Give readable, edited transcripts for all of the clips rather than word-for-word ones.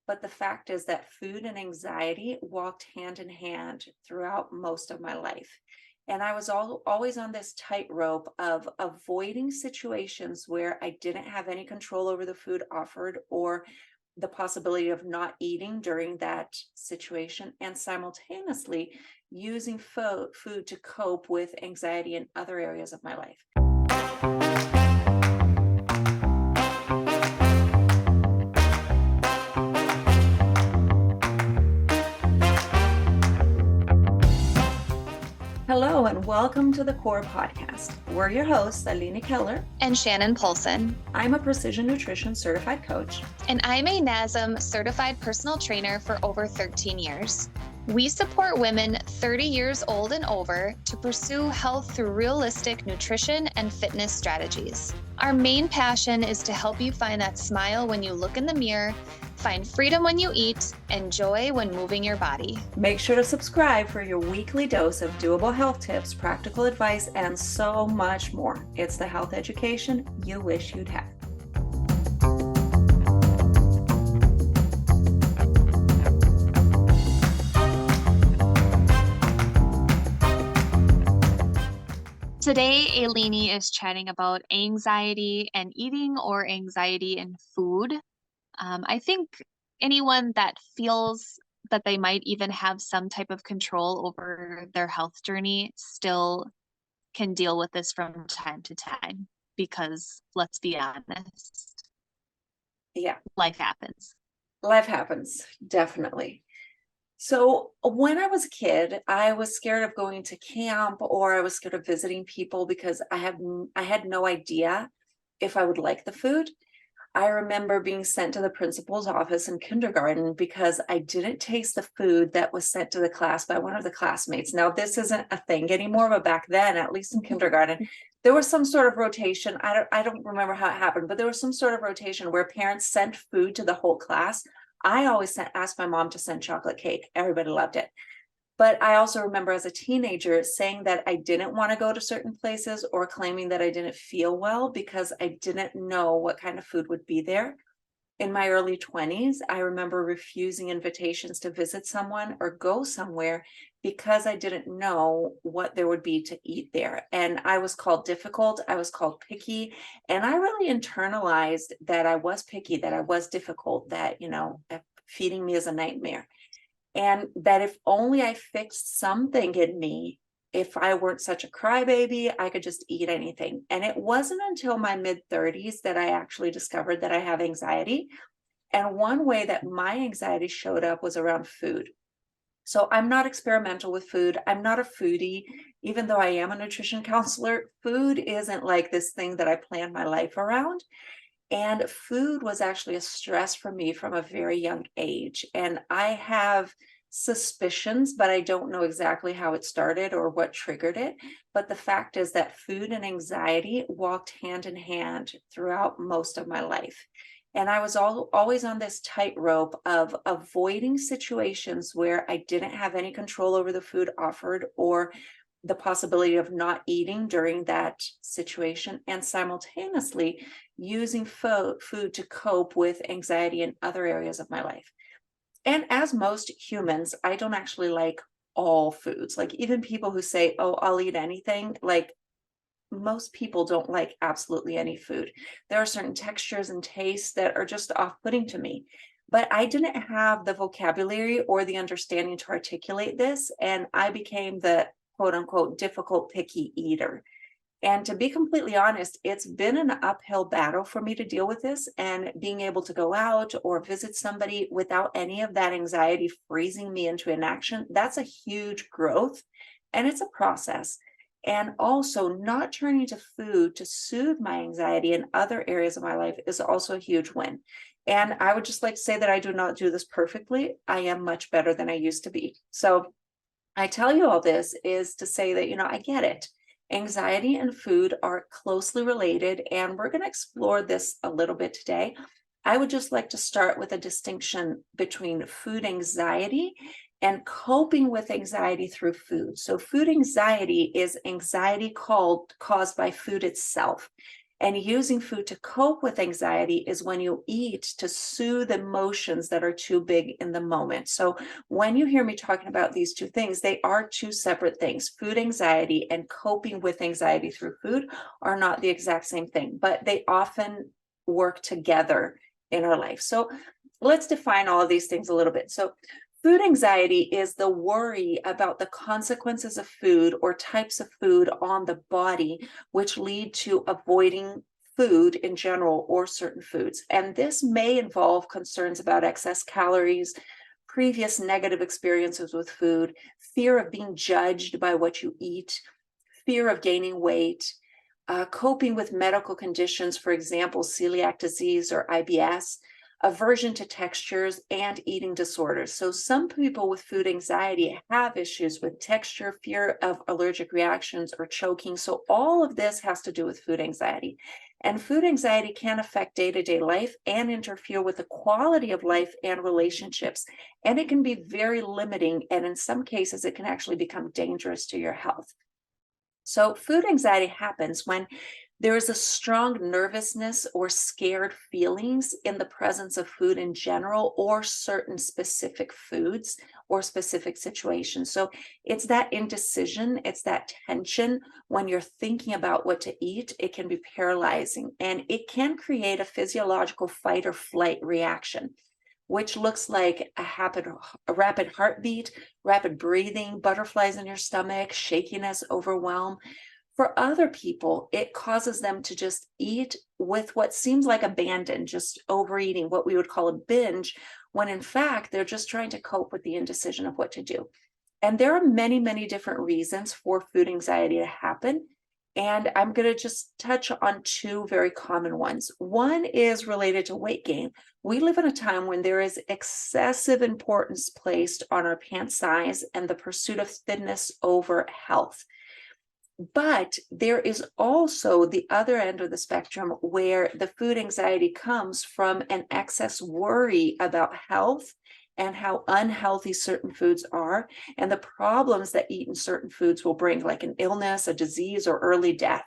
But the fact is that food and anxiety walked hand in hand throughout most of my life. And I was always on this tightrope of avoiding situations where I didn't have any control over the food offered or the possibility of not eating during that situation, and simultaneously using food to cope with anxiety in other areas of my life. Hello, and welcome to the Core Podcast. We're your hosts, Aline and Shannon Polson. I'm a precision nutrition certified coach. And I'm a NASM certified personal trainer for over 13 years. We support women 30 years old and over to pursue health through realistic nutrition and fitness strategies. Our main passion is to help you find that smile when you look in the mirror, find freedom when you eat, and joy when moving your body. Make sure to subscribe for your weekly dose of doable health tips, practical advice, and so much more. It's the health education you wish you'd have. Today, Aline is chatting about anxiety and eating, or anxiety in food. I think anyone that feels that they might even have some type of control over their health journey still can deal with this from time to time, because let's be honest. Yeah. Life happens. Life happens, definitely. So when I was a kid, I was scared of going to camp, or I was scared of visiting people because I had no idea if I would like the food. I remember being sent to the principal's office in kindergarten because I didn't taste the food that was sent to the class by one of the classmates. Now, this isn't a thing anymore, but back then, at least in kindergarten, there was some sort of rotation. I don't remember how it happened, but there was some sort of rotation where parents sent food to the whole class. I always asked my mom to send chocolate cake. Everybody loved it. But I also remember as a teenager saying that I didn't want to go to certain places, or claiming that I didn't feel well because I didn't know what kind of food would be there. In my early 20s, I remember refusing invitations to visit someone or go somewhere because I didn't know what there would be to eat there. And I was called difficult, I was called picky, and I really internalized that I was picky, that I was difficult, that, feeding me is a nightmare. And that if only I fixed something in me, if I weren't such a crybaby, I could just eat anything. And it wasn't until my mid-30s that I actually discovered that I have anxiety. And one way that my anxiety showed up was around food. So I'm not experimental with food. I'm not a foodie, even though I am a nutrition counselor. Food isn't like this thing that I plan my life around. And food was actually a stress for me from a very young age. And I have suspicions, but I don't know exactly how it started or what triggered it. But the fact is that food and anxiety walked hand in hand throughout most of my life. And I was always on this tightrope of avoiding situations where I didn't have any control over the food offered or the possibility of not eating during that situation, and simultaneously using food to cope with anxiety in other areas of my life. And as most humans, I don't actually like all foods. Like, even people who say, oh, I'll eat anything, like, most people don't like absolutely any food. There are certain textures and tastes that are just off-putting to me. But I didn't have the vocabulary or the understanding to articulate this, and I became the quote unquote difficult picky eater. And to be completely honest, it's been an uphill battle for me to deal with this, and being able to go out or visit somebody without any of that anxiety freezing me into inaction, that's a huge growth, and it's a process. And also, not turning to food to soothe my anxiety in other areas of my life is also a huge win. And I would just like to say that I do not do this perfectly. I am much better than I used to be. So I tell you all this is to say that, I get it. Anxiety and food are closely related, and we're going to explore this a little bit today. I would just like to start with a distinction between food anxiety and coping with anxiety through food. So food anxiety is anxiety caused by food itself. And using food to cope with anxiety is when you eat to soothe emotions that are too big in the moment. So when you hear me talking about these two things, they are two separate things. Food anxiety and coping with anxiety through food are not the exact same thing, but they often work together in our life. So let's define all of these things a little bit. So food anxiety is the worry about the consequences of food or types of food on the body, which lead to avoiding food in general or certain foods. And this may involve concerns about excess calories, previous negative experiences with food, fear of being judged by what you eat, fear of gaining weight, coping with medical conditions, for example, celiac disease or IBS, aversion to textures, and eating disorders. So some people with food anxiety have issues with texture, fear of allergic reactions, or choking. So all of this has to do with food anxiety. And food anxiety can affect day-to-day life and interfere with the quality of life and relationships. And it can be very limiting, and in some cases, it can actually become dangerous to your health. So food anxiety happens when there is a strong nervousness or scared feelings in the presence of food in general, or certain specific foods or specific situations. So it's that indecision, it's that tension when you're thinking about what to eat. It can be paralyzing, and it can create a physiological fight or flight reaction, which looks like a rapid heartbeat, rapid breathing, butterflies in your stomach, shakiness, overwhelm. For other people, it causes them to just eat with what seems like abandon, just overeating, what we would call a binge, when in fact, they're just trying to cope with the indecision of what to do. And there are many, many different reasons for food anxiety to happen. And I'm going to just touch on two very common ones. One is related to weight gain. We live in a time when there is excessive importance placed on our pant size and the pursuit of thinness over health. But there is also the other end of the spectrum where the food anxiety comes from an excess worry about health and how unhealthy certain foods are, and the problems that eating certain foods will bring, like an illness, a disease, or early death.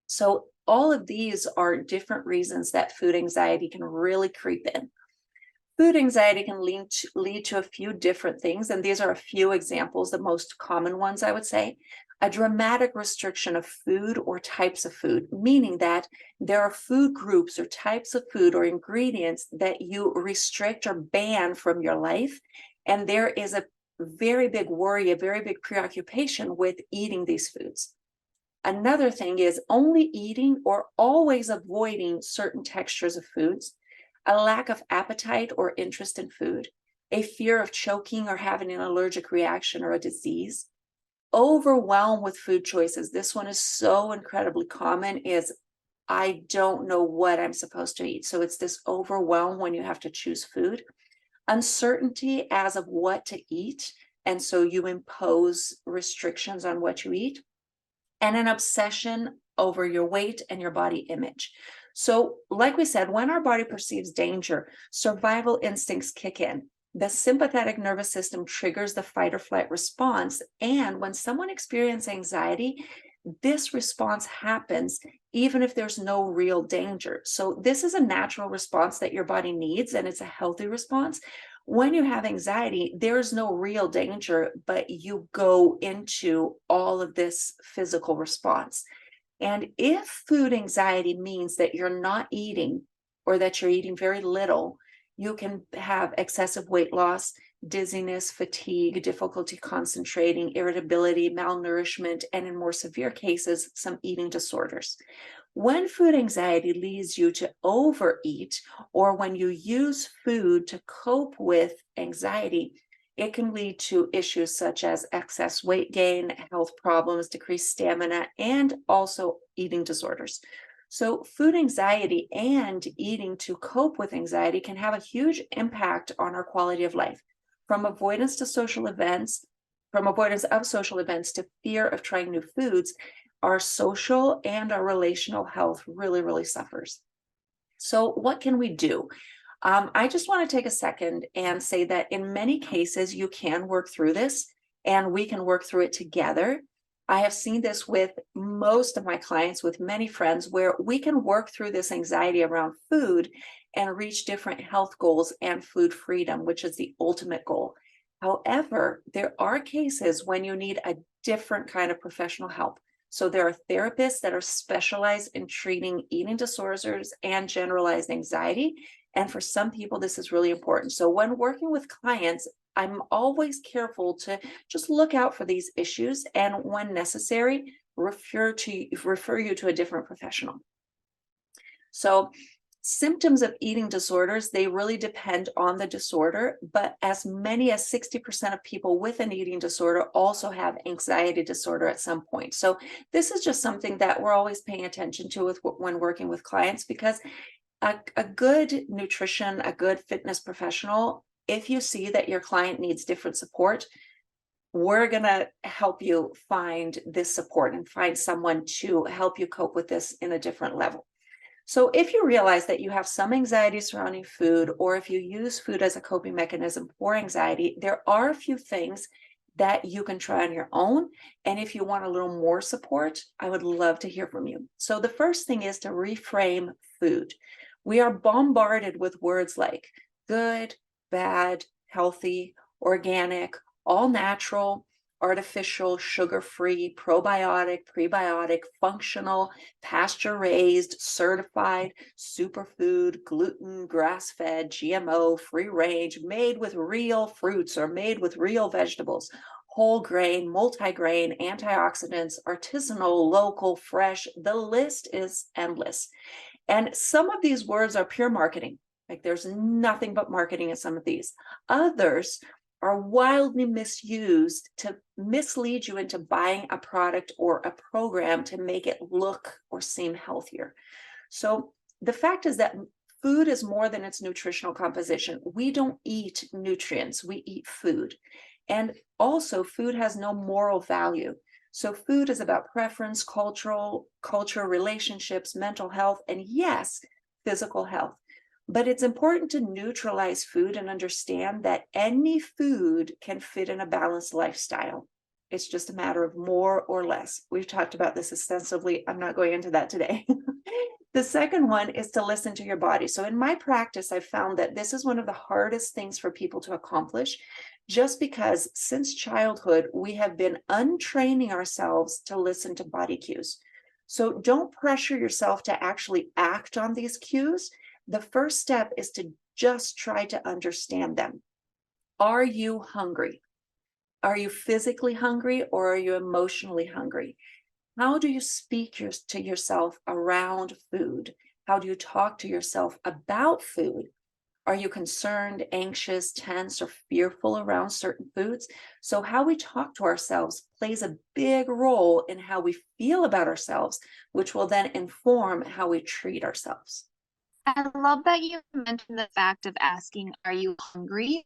So all of these are different reasons that food anxiety can really creep in. Food anxiety can lead to a few different things, and these are a few examples, the most common ones, I would say. A dramatic restriction of food or types of food, meaning that there are food groups or types of food or ingredients that you restrict or ban from your life, and there is a very big worry, a very big preoccupation with eating these foods. Another thing is only eating or always avoiding certain textures of foods, a lack of appetite or interest in food, a fear of choking or having an allergic reaction or a disease, overwhelmed with food choices. This one is so incredibly common, is I don't know what I'm supposed to eat. So it's this overwhelm when you have to choose food, uncertainty as of what to eat. And so you impose restrictions on what you eat, and an obsession over your weight and your body image. So, like we said, when our body perceives danger, survival instincts kick in. The sympathetic nervous system triggers the fight or flight response. And when someone experiences anxiety, this response happens even if there's no real danger. So, this is a natural response that your body needs, and it's a healthy response. When you have anxiety, there's no real danger, but you go into all of this physical response. And if food anxiety means that you're not eating or that you're eating very little, you can have excessive weight loss, dizziness, fatigue, difficulty concentrating, irritability, malnourishment, and in more severe cases, some eating disorders. When food anxiety leads you to overeat, or when you use food to cope with anxiety, it can lead to issues such as excess weight gain, health problems, decreased stamina, and also eating disorders. So food anxiety and eating to cope with anxiety can have a huge impact on our quality of life, from avoidance of social events to fear of trying new foods. Our social and our relational health really, really suffers. So what can we do? I just want to take a second and say that in many cases, you can work through this, and we can work through it together. I have seen this with most of my clients, with many friends, where we can work through this anxiety around food and reach different health goals and food freedom, which is the ultimate goal. However, there are cases when you need a different kind of professional help. So there are therapists that are specialized in treating eating disorders and generalized anxiety. And for some people, this is really important. So when working with clients, I'm always careful to just look out for these issues, and when necessary, refer you to a different professional. So symptoms of eating disorders, they really depend on the disorder, but as many as 60% of people with an eating disorder also have anxiety disorder at some point. So this is just something that we're always paying attention to when working with clients, because a good nutrition, a good fitness professional, if you see that your client needs different support, we're going to help you find this support and find someone to help you cope with this in a different level. So if you realize that you have some anxiety surrounding food, or if you use food as a coping mechanism for anxiety, there are a few things that you can try on your own. And if you want a little more support, I would love to hear from you. So the first thing is to reframe food. We are bombarded with words like good, bad, healthy, organic, all natural, artificial, sugar-free, probiotic, prebiotic, functional, pasture-raised, certified, superfood, gluten, grass-fed, GMO, free range, made with real fruits or made with real vegetables, whole grain, multi-grain, antioxidants, artisanal, local, fresh. The list is endless. And some of these words are pure marketing. Like there's nothing but marketing in some of these. Others are wildly misused to mislead you into buying a product or a program to make it look or seem healthier. So the fact is that food is more than its nutritional composition. We don't eat nutrients, we eat food. And also food has no moral value. So food is about preference, culture, relationships, mental health, and yes, physical health. But it's important to neutralize food and understand that any food can fit in a balanced lifestyle. It's just a matter of more or less. We've talked about this extensively. I'm not going into that today. The second one is to listen to your body. So in my practice, I've found that this is one of the hardest things for people to accomplish, just because since childhood, we have been untraining ourselves to listen to body cues. So don't pressure yourself to actually act on these cues. The first step is to just try to understand them. Are you hungry? Are you physically hungry, or are you emotionally hungry? How do you speak to yourself around food? How do you talk to yourself about food? Are you concerned, anxious, tense, or fearful around certain foods? So how we talk to ourselves plays a big role in how we feel about ourselves, which will then inform how we treat ourselves. I love that you mentioned the fact of asking, are you hungry?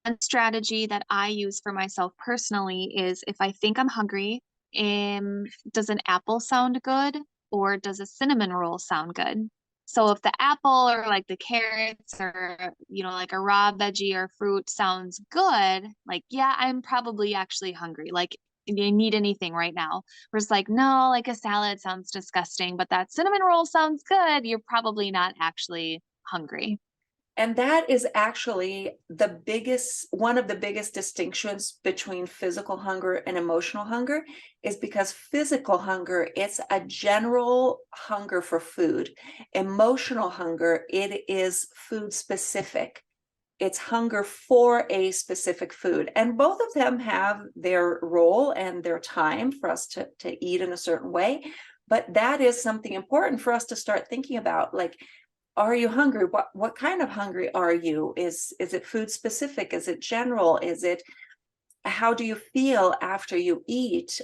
One strategy that I use for myself personally is, if I think I'm hungry, does an apple sound good, or does a cinnamon roll sound good? So if the apple or like the carrots or, like a raw veggie or fruit sounds good, like, yeah, I'm probably actually hungry. Like, you need anything right now. Whereas like, no, like a salad sounds disgusting, but that cinnamon roll sounds good, you're probably not actually hungry. And that is actually one of the biggest distinctions between physical hunger and emotional hunger, is because physical hunger, it's a general hunger for food. Emotional hunger, it is food specific. It's hunger for a specific food. And both of them have their role and their time for us to eat in a certain way. But that is something important for us to start thinking about. Like, are you hungry? What kind of hungry are you? Is it food specific? Is it general? How do you feel after you eat?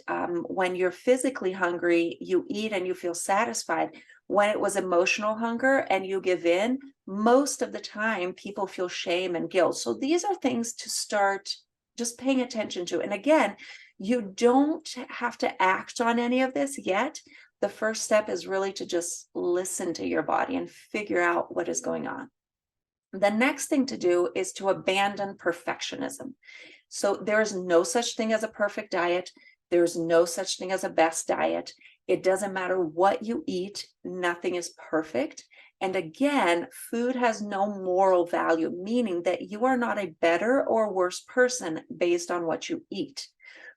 When you're physically hungry, you eat and you feel satisfied. When it was emotional hunger and you give in, most of the time people feel shame and guilt. So these are things to start just paying attention to. And again, you don't have to act on any of this yet. The first step is really to just listen to your body and figure out what is going on. The next thing to do is to abandon perfectionism. So there is no such thing as a perfect diet. There's no such thing as a best diet. It doesn't matter what you eat, nothing is perfect. And again, food has no moral value, meaning that you are not a better or worse person based on what you eat.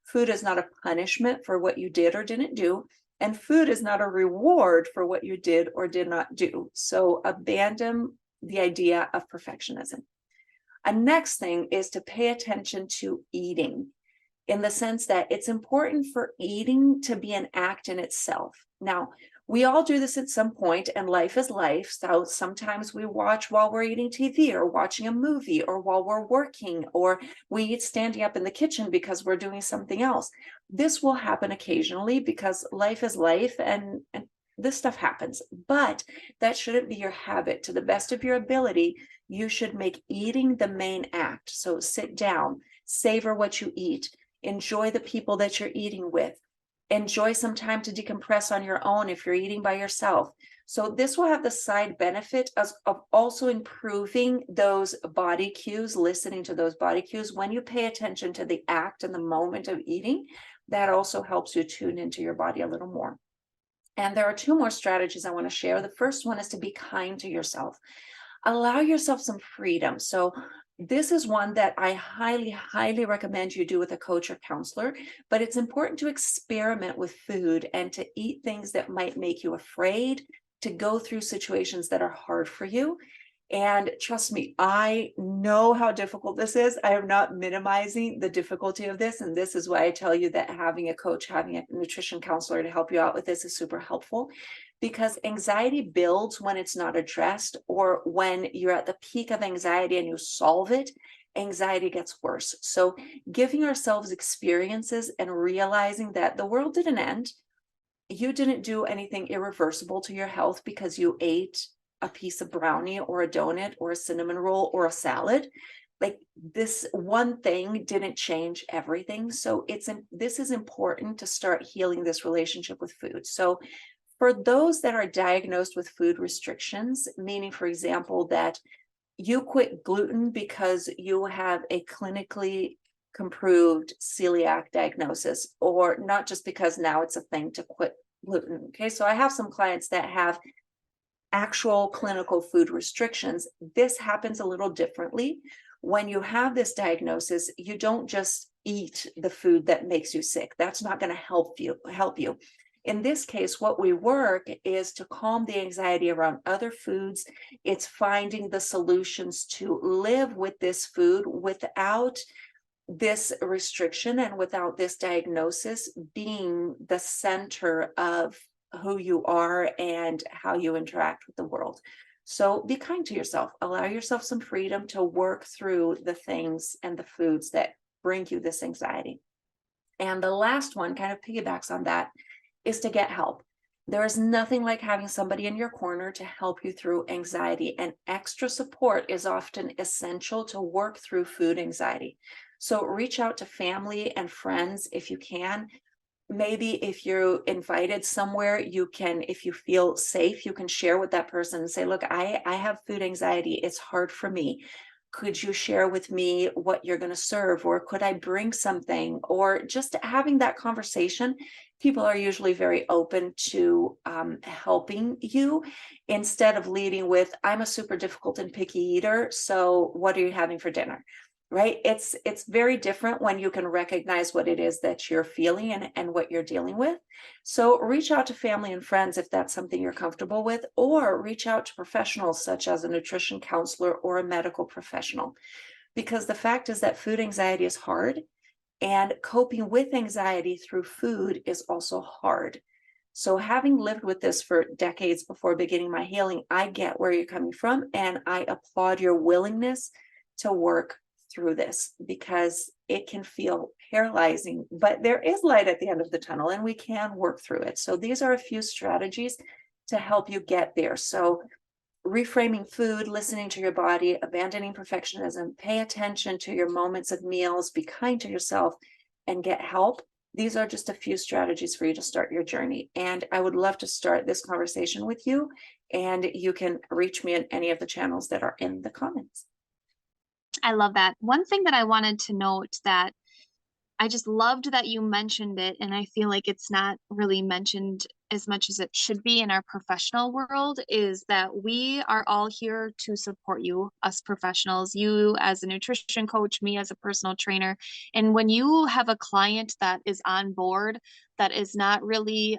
Food is not a punishment for what you did or didn't do, and food is not a reward for what you did or did not do. So abandon the idea of perfectionism. A next thing is to pay attention to eating, in the sense that it's important for eating to be an act in itself. Now, we all do this at some point, and life is life. So sometimes we watch while we're eating TV or watching a movie or while we're working, or we eat standing up in the kitchen because we're doing something else. This will happen occasionally because life is life, and this stuff happens, but that shouldn't be your habit. To the best of your ability, you should make eating the main act. So sit down, savor what you eat, enjoy the people that you're eating with, enjoy some time to decompress on your own if you're eating by yourself. So this will have the side benefit of also improving those body cues, listening to those body cues. When you pay attention to the act and the moment of eating, that also helps you tune into your body a little more. And there are two more strategies I want to share. The first one is to be kind to yourself. Allow yourself some freedom. So this is one that I highly, highly recommend you do with a coach or counselor, but it's important to experiment with food and to eat things that might make you afraid, to go through situations that are hard for you. And trust me, I know how difficult this is. I am not minimizing the difficulty of this. And this is why I tell you that having a coach, having a nutrition counselor to help you out with this is super helpful, because anxiety builds when it's not addressed, or when you're at the peak of anxiety and you solve it, anxiety gets worse. So giving ourselves experiences and realizing that the world didn't end. You didn't do anything irreversible to your health because you ate a piece of brownie or a donut or a cinnamon roll or a salad. Like, this one thing didn't change everything. So this is important to start healing this relationship with food. So for those that are diagnosed with food restrictions, meaning, for example, that you quit gluten because you have a clinically approved celiac diagnosis, or not just because now it's a thing to quit gluten. Okay, so I have some clients that have actual clinical food restrictions. This happens a little differently. When you have this diagnosis, you don't just eat the food that makes you sick. That's not going to help you. In this case, what we work is to calm the anxiety around other foods. It's finding the solutions to live with this food without this restriction and without this diagnosis being the center of who you are and how you interact with the world. So be kind to yourself. Allow yourself some freedom to work through the things and the foods that bring you this anxiety. And the last one kind of piggybacks on that, is to get help. There is nothing like having somebody in your corner to help you through anxiety, and extra support is often essential to work through food anxiety. So reach out to family and friends if you can. Maybe if you're invited somewhere, you can, if you feel safe, you can share with that person and say, look, I have food anxiety. It's hard for me. Could you share with me what you're going to serve? Or could I bring something? Or just having that conversation. People are usually very open to helping you, instead of leading with, I'm a super difficult and picky eater, so what are you having for dinner? Right? It's very different when you can recognize what it is that you're feeling and what you're dealing with. So reach out to family and friends if that's something you're comfortable with, or reach out to professionals such as a nutrition counselor or a medical professional. Because the fact is that food anxiety is hard, and coping with anxiety through food is also hard. So having lived with this for decades before beginning my healing, I get where you're coming from, and I applaud your willingness to work through this, because it can feel paralyzing, but there is light at the end of the tunnel and we can work through it. So these are a few strategies to help you get there. So reframing food, listening to your body, abandoning perfectionism, pay attention to your moments of meals, be kind to yourself, and get help. These are just a few strategies for you to start your journey. And I would love to start this conversation with you. And you can reach me in any of the channels that are in the comments. I love that. One thing that I wanted to note, that I just loved that you mentioned it, and I feel like it's not really mentioned as much as it should be in our professional world, is that we are all here to support you, us professionals, you as a nutrition coach, me as a personal trainer. And when you have a client that is on board, that is not really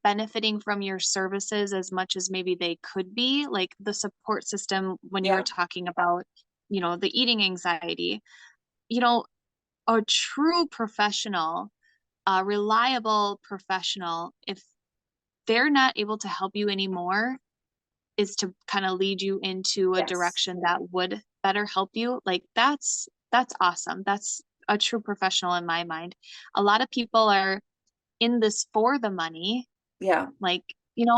benefiting from your services as much as maybe they could be, like the support system when you were Yeah. talking about, the eating anxiety, you know, a true professional, a reliable professional, if they're not able to help you anymore, is to kind of lead you into a Yes. direction that would better help you. Like that's awesome. That's a true professional in my mind. A lot of people are in this for the money, Yeah. like,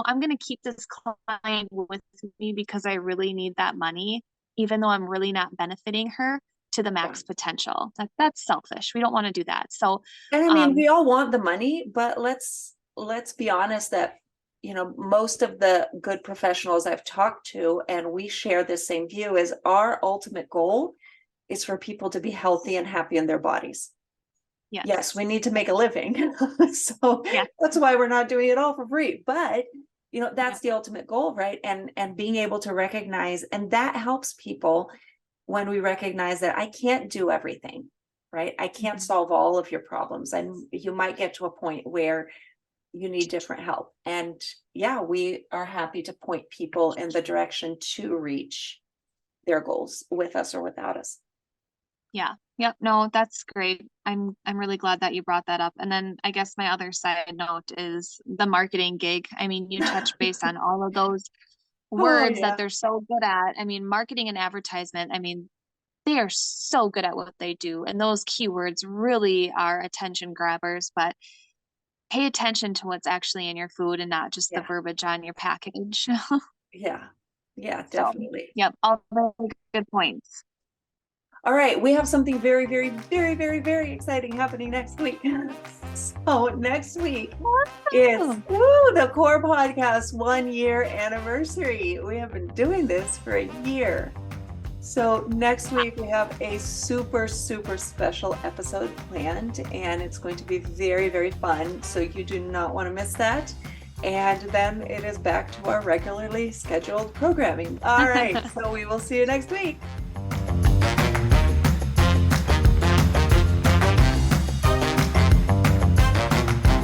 I'm going to keep this client with me because I really need that money, even though I'm really not benefiting her to the Yeah. max potential. That's selfish. We don't want to do that. So, And I mean, um, we all want the money, but let's be honest that, most of the good professionals I've talked to, and we share the same view, is our ultimate goal is for people to be healthy and happy in their bodies. Yes, we yes, need to make a living. So yeah, that's why we're not doing it all for free. But yeah, that's the ultimate goal, right? And being able to recognize, and that helps people when we recognize that I can't do everything, right? I can't mhm, solve all of your problems. And you might get to a point where you need different help. And yeah, we are happy to point people in the direction to reach their goals with us or without us. yeah. Yep. No, that's great. I'm really glad that you brought that up. And then I guess my other side note is the marketing gig. I mean, you touch base on all of those Oh words that yeah. they're so good at. I mean, marketing and advertisement, I mean, they are so good at what they do. And those keywords really are attention grabbers, but pay attention to what's actually in your food and not just the Yeah. verbiage on your package. Yeah. Yeah, So, definitely. yep, all very good points. All right, we have something very, very, very, very, very exciting happening next week. So next week is Oh, the Core Podcast 1 year anniversary. We have been doing this for a year. So next week we have a super, super special episode planned, and it's going to be very, very fun. So you do not want to miss that. And then it is back to our regularly scheduled programming. All right, so we will see you next week.